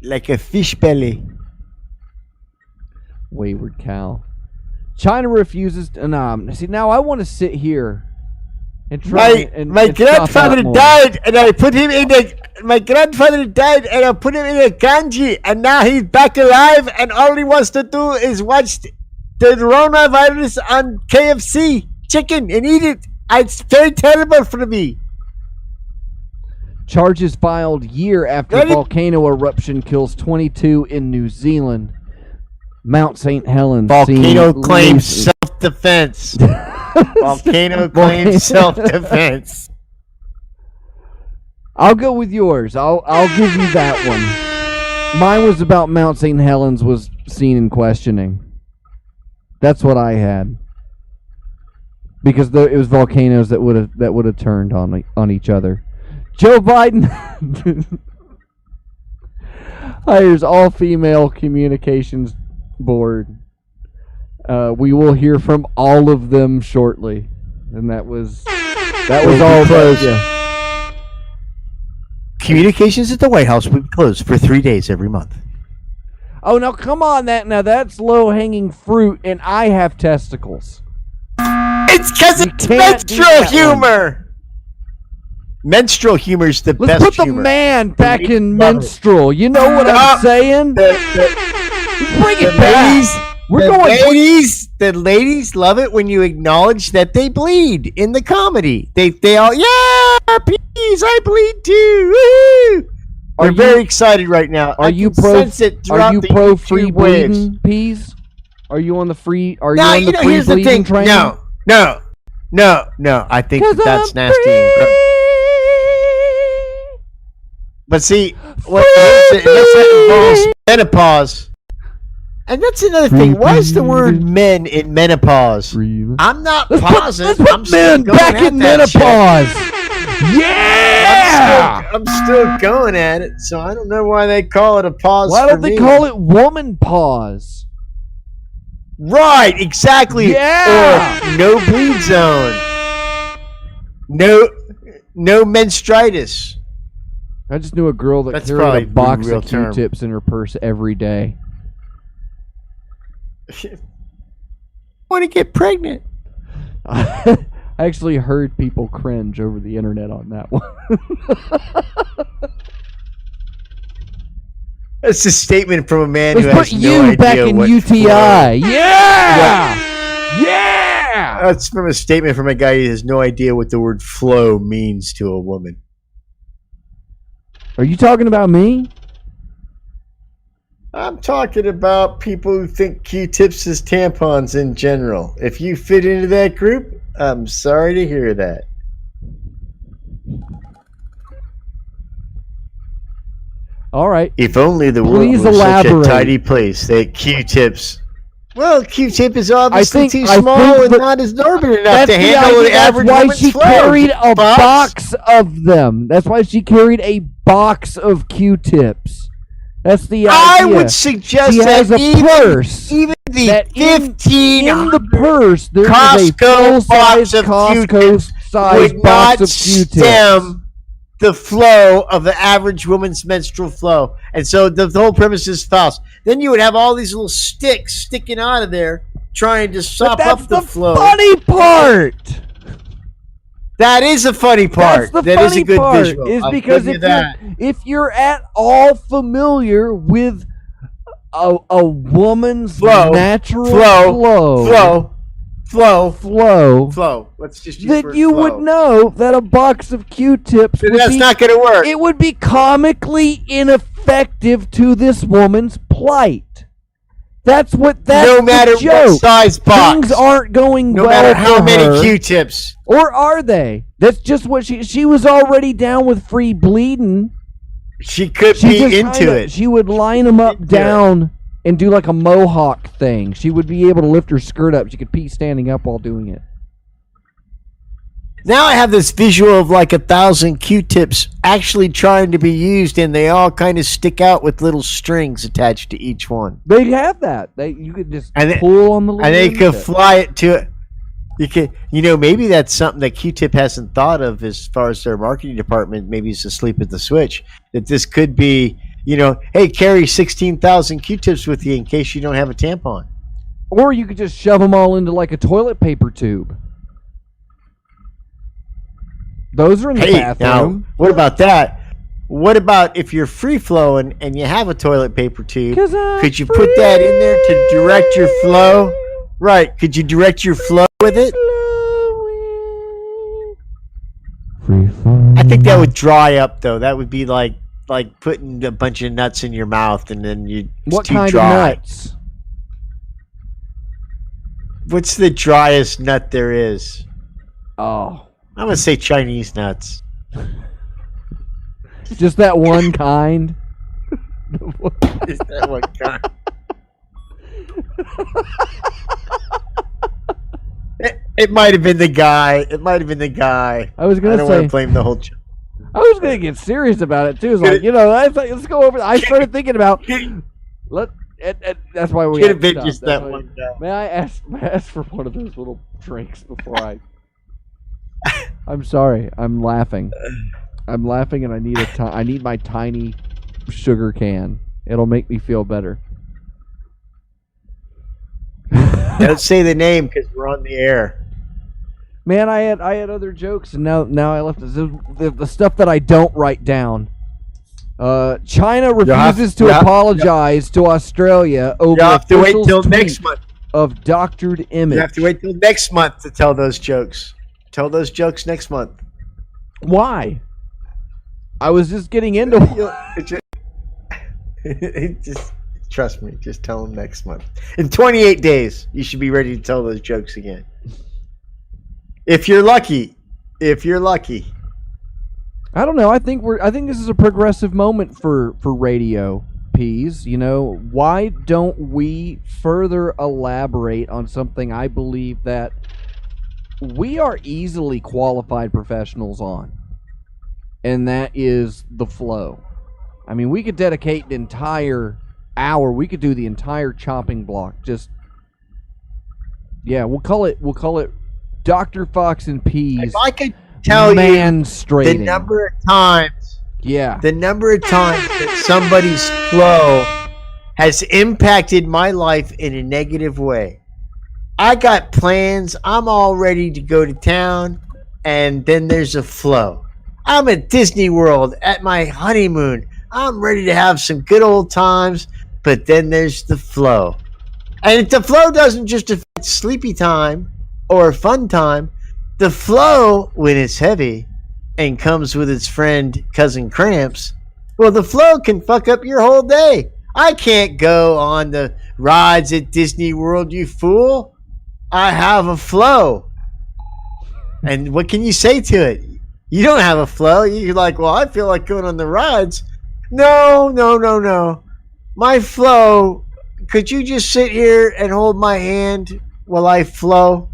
Like a fish belly. Wayward cow. China refuses to... see, now I want to sit here and try my grandfather died, and I put him in my grandfather died, and I put him in a kanji, and now he's back alive, and all he wants to do is watch the coronavirus on KFC chicken and eat it. It's very terrible for me. Charges filed year after volcano eruption kills 22 in New Zealand. Mount St. Helens. Volcano claims self-defense. Volcano claims self-defense. I'll go with yours. I'll give you that one. Mine was about Mount St. Helens was seen in questioning. That's what I had. Because it was volcanoes that would have turned on each other. Joe Biden. hires all female communications board. We will hear from all of them shortly. And that was all those. Yeah. Communications at the White House will be closed for 3 days every month. Oh, now come on, that's low-hanging fruit, and I have testicles. It's because it's can't do menstrual that humor. Menstrual humor is the Let's best put the humor. man back in menstrual. You know what I'm saying? Let's bring it back. The ladies love it when you acknowledge that they bleed in the comedy. They all, yeah, please, I bleed too. Woo! They're very excited right now. Are you pro free bleeding, Peas? Are you on the free? Are you on the free bleeding train? No. I think that's nasty. But see, that involves menopause. And that's another thing. Why is the word men in menopause? I'm not positive. Let's put men back in menopause. Yeah! I'm still going at it, so I don't know why they call it a pause. Why don't they call it woman pause? Right, exactly. Yeah! Or no bleed zone. No menstritis. I just knew a girl that carried a box of Q-tips in her purse every day. Want to get pregnant? I actually heard people cringe over the internet on that one. That's a statement from a man Let's who has put no you idea back in what UTI. flow. Yeah! Yeah! That's from a statement from a guy who has no idea what the word flow means to a woman. Are you talking about me? I'm talking about people who think Q-tips is tampons in general. If you fit into that group, I'm sorry to hear that. All right. If only the world was such a tidy place that Q-tips... Well, Q-tip is obviously too small and not as absorbent enough to handle the average woman's flow. That's why she carried a box of them. That's why she carried a box of Q-tips. That's the idea. I would suggest she has a purse. Even the 15 in the purse, there is a Costco full-size box of Costco-size would box not of Q-tips. stem the flow of the average woman's menstrual flow. And so the whole premise is false. Then you would have all these little sticks sticking out of there trying to sop up the flow. That's the funny part. That is a funny part. That's the that funny is a good part, visual. is I'll because give you that. if you're at all familiar with a woman's natural flow, Let's just use then you would know that a box of Q-tips not going to work. It would be comically ineffective to this woman's plight. That's no matter the joke. what size box. Things aren't going no well matter how for many her. Q-tips. Or are they? That's just what she was already down with free bleeding. She could be into it. She would line them up down and do like a mohawk thing. She would be able to lift her skirt up. She could pee standing up while doing it. Now I have this visual of like 1,000 Q-tips actually trying to be used, and they all kind of stick out with little strings attached to each one. They'd have that. You could just pull on the little and they could fly it to it. You could, maybe that's something that Q-tip hasn't thought of as far as their marketing department. Maybe it's asleep at the switch. That this could be, hey, carry 16,000 Q-tips with you in case you don't have a tampon. Or you could just shove them all into like a toilet paper tube. Those are in the bathroom. Now, what about that? What about if you're free flowing and you have a toilet paper tube? Could you put that in there to direct your flow? Right. Could you direct your flow with it? I think that would dry up though. That would be like putting a bunch of nuts in your mouth and then it's what too kind dry. of nuts? What's the driest nut there is? Oh. I'm going to say Chinese nuts. Just that one kind? Just that one kind. It might have been the guy. I was going to say. I don't want to blame the whole... I was gonna get serious about it too. It's like, let's go over. I started thinking about that's why we could have been just that one guy. May I ask for one of those little drinks before I? I'm sorry. I'm laughing. I'm laughing, and I need my tiny sugar can. It'll make me feel better. Don't say the name because we're on the air. Man, I had other jokes, and now I left the stuff that I don't write down. China refuses to apologize to Australia over you have to wait till tweet next month of doctored image. You have to wait till next month to tell those jokes. Tell those jokes next month. Why? I was just getting into just trust me. Just tell them next month. In 28 days, you should be ready to tell those jokes again. If you're lucky. I don't know. I think this is a progressive moment for radio Peas. Why don't we further elaborate on something I believe that we are easily qualified professionals on, and that is the flow. I mean, we could dedicate an entire hour. We could do the entire chopping block. We'll call it Dr. Fox and Peas. If I could tell you the number of times that somebody's flow has impacted my life in a negative way. I got plans. I'm all ready to go to town, and then there's a flow. I'm at Disney World at my honeymoon. I'm ready to have some good old times, but then there's the flow. And the flow doesn't just affect sleepy time or fun time. The flow, when it's heavy and comes with its friend Cousin Cramps, well, the flow can fuck up your whole day. I can't go on the rides at Disney World, you fool. I have a flow. And what can you say to it? You don't have a flow. You're like, well, I feel like going on the rides. No. My flow, could you just sit here and hold my hand while I flow?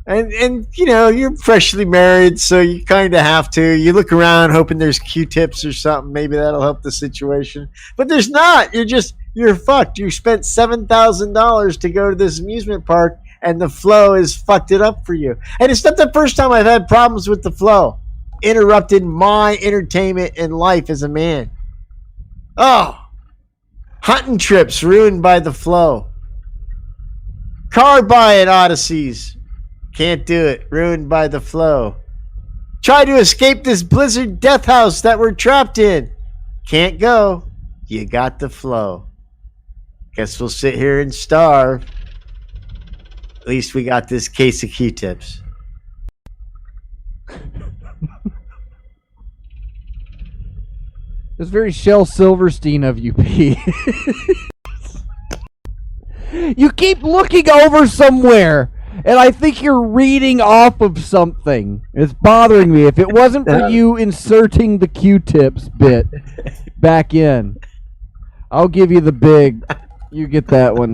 And you're freshly married, so you kind of have to. You look around hoping there's Q-tips or something. Maybe that'll help the situation. But there's not. You're fucked. You spent $7,000 to go to this amusement park, and the flow has fucked it up for you. And it's not the first time I've had problems with the flow. Interrupted my entertainment and life as a man. Oh, hunting trips ruined by the flow. Car buying odysseys. Can't do it. Ruined by the flow. Try to escape this blizzard death house that we're trapped in. Can't go. You got the flow. Guess we'll sit here and starve. At least we got this case of Q-tips. It's very Shel Silverstein of you, P. You keep looking over somewhere, and I think you're reading off of something. It's bothering me. If it wasn't for you inserting the Q-tips bit back in, I'll give you the big. You get that one.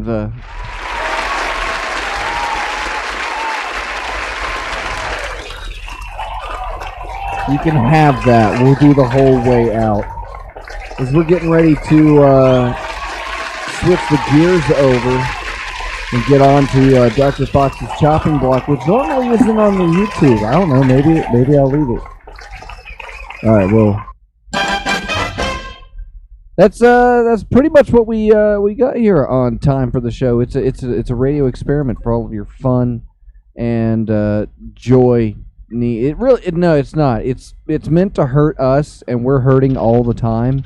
You can have that. We'll do the whole way out. As we're getting ready to switch the gears over and get on to Dr. Fox's chopping block, which normally isn't on the YouTube. I don't know. Maybe I'll leave it. All right. Well, that's pretty much what we got here on Time for the Show. It's a radio experiment for all of your fun and joy. It's not. It's meant to hurt us, and we're hurting all the time.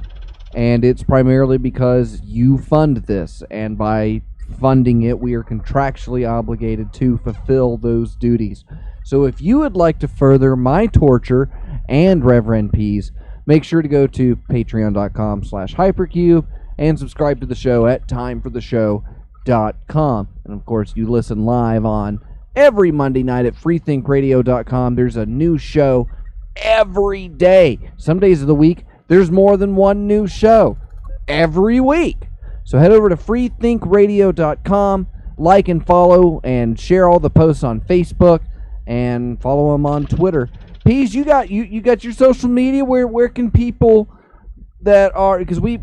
And it's primarily because you fund this, and by funding it, we are contractually obligated to fulfill those duties. So if you would like to further my torture and Reverend P's, make sure to go to patreon.com/hypercube and subscribe to the show at timefortheshow.com. And of course, you listen live on every Monday night at freethinkradio.com. There's a new show every day. Some days of the week, there's more than one new show every week. So head over to freethinkradio.com, like and follow, and share all the posts on Facebook, and follow them on Twitter. Peas, you got your social media. Where can people that are, because we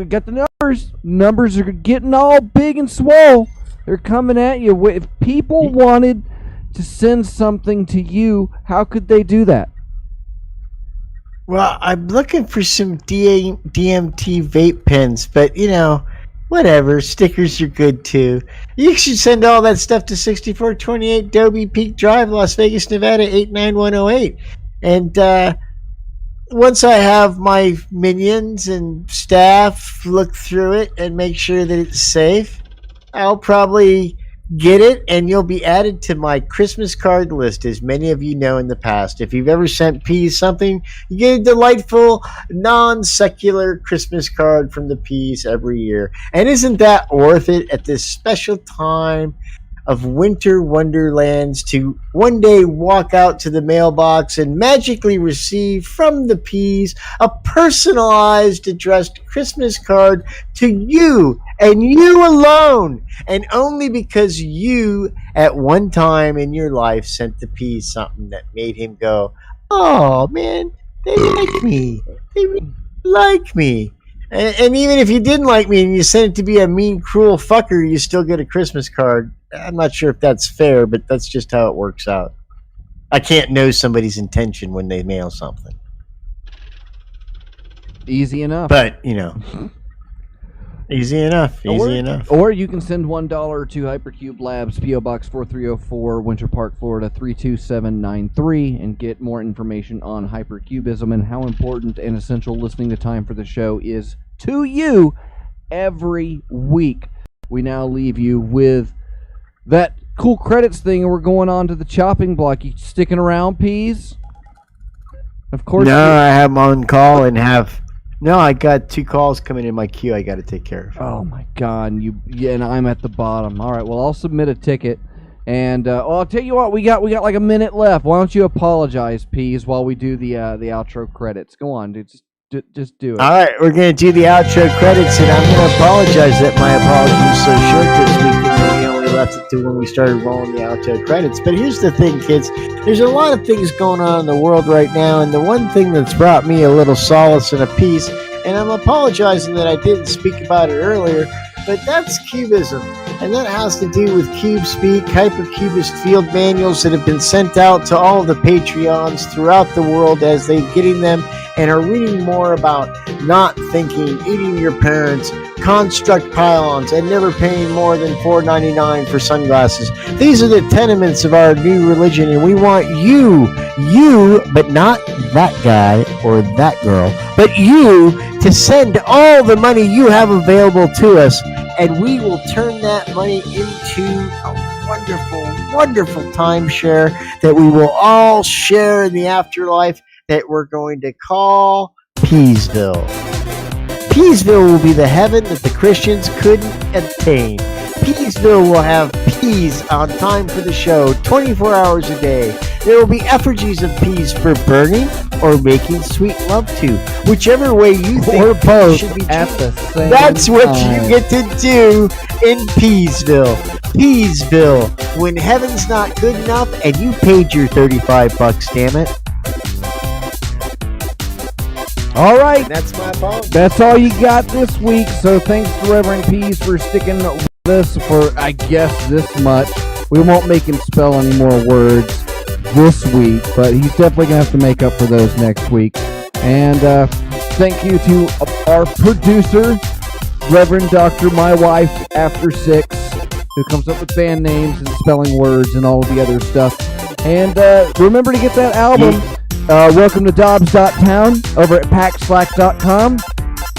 got the numbers. Numbers are getting all big and swole. They're coming at you. If people wanted to send something to you, how could they do that? Well, I'm looking for some DMT vape pens, but whatever. Stickers are good too. You should send all that stuff to 6428 Dobie Peak Drive, Las Vegas, Nevada 89108. And once I have my minions and staff look through it and make sure that it's safe, I'll probably get it, and you'll be added to my Christmas card list, as many of you know in the past. If you've ever sent Peas something, you get a delightful, non-secular Christmas card from the Peas every year. And isn't that worth it at this special time of winter wonderlands to one day walk out to the mailbox and magically receive from the Peas a personalized addressed Christmas card to you and you alone, and only because you at one time in your life sent the Peas something that made him go, oh man, they like me, they really like me. And even if you didn't like me and you sent it to be a mean, cruel fucker, you still get a Christmas card. I'm not sure if that's fair, but that's just how it works out. I can't know somebody's intention when they mail something. Easy enough. But, easy enough. Or you can send $1 to Hypercube Labs, P.O. Box 4304, Winter Park, Florida 32793, and get more information on hypercubism and how important and essential listening to Time for the Show is to you every week. We now leave you with that cool credits thing, and we're going on to the chopping block. You sticking around, Peas? Of course. No, I have my own call and No, I got 2 calls coming in my queue I got to take care of. Oh my God, and I'm at the bottom. All right, well, I'll submit a ticket, and I'll tell you what, we got like a minute left. Why don't you apologize, Peas, while we do the outro credits? Go on, dude, just do it. All right, we're gonna do the outro credits, and I'm gonna apologize that my apology is so short this week, and we only left it to when we started rolling the outro credits. But here's the thing, kids. There's a lot of things going on in the world right now, and the one thing that's brought me a little solace and a peace, and I'm apologizing that I didn't speak about it earlier, but that's cubism. And that has to do with CubeSpeak, hypercubist field manuals that have been sent out to all of the Patreons throughout the world as they're getting them and are reading more about not thinking, eating your parents, construct pylons, and never paying more than $4.99 for sunglasses. These are the tenements of our new religion, and we want you, but not that guy or that girl, but you to send all the money you have available to us, and we will turn that money into a wonderful, wonderful timeshare that we will all share in the afterlife that we're going to call Peasville. Peasville will be the heaven that the Christians couldn't attain. Peasville will have peas on Time for the Show 24 hours a day. There will be effigies of peas for burning or making sweet love to, whichever way you think or both should be at the same That's what time. you get to do in Peasville. Peasville, when heaven's not good enough and you paid your $35, damn it. All right. That's my apology. That's all you got this week. So thanks to Reverend Peas for sticking with us for, I guess, this much. We won't make him spell any more words this week, but he's definitely going to have to make up for those next week. And thank you to our producer, Reverend Dr. My Wife After 6, who comes up with band names and spelling words and all of the other stuff. And remember to get that album, Welcome to Dobbs.town, over at packslack.com,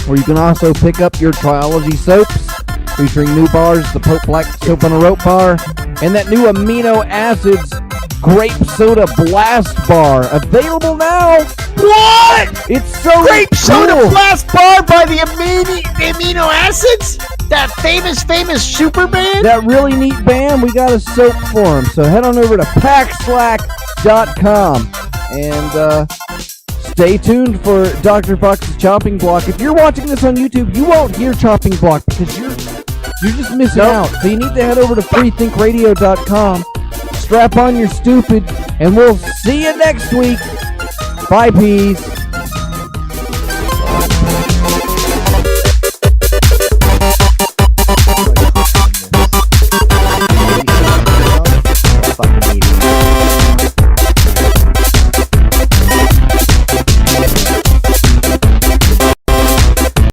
where you can also pick up your Triology soaps, featuring new bars, the Pope Black Soap on a Rope bar, and that new amino acids grape soda blast bar, available now. What? It's so Grape cool. soda blast bar by the amino acids? That famous super band? That really neat band, we got a soap for them. So head on over to packslack.com and stay tuned for Dr. Fox's Chopping Block. If you're watching this on YouTube, you won't hear Chopping Block because you're just missing out. So you need to head over to freethinkradio.com, strap on your stupid, and we'll see you next week. Bye, peas.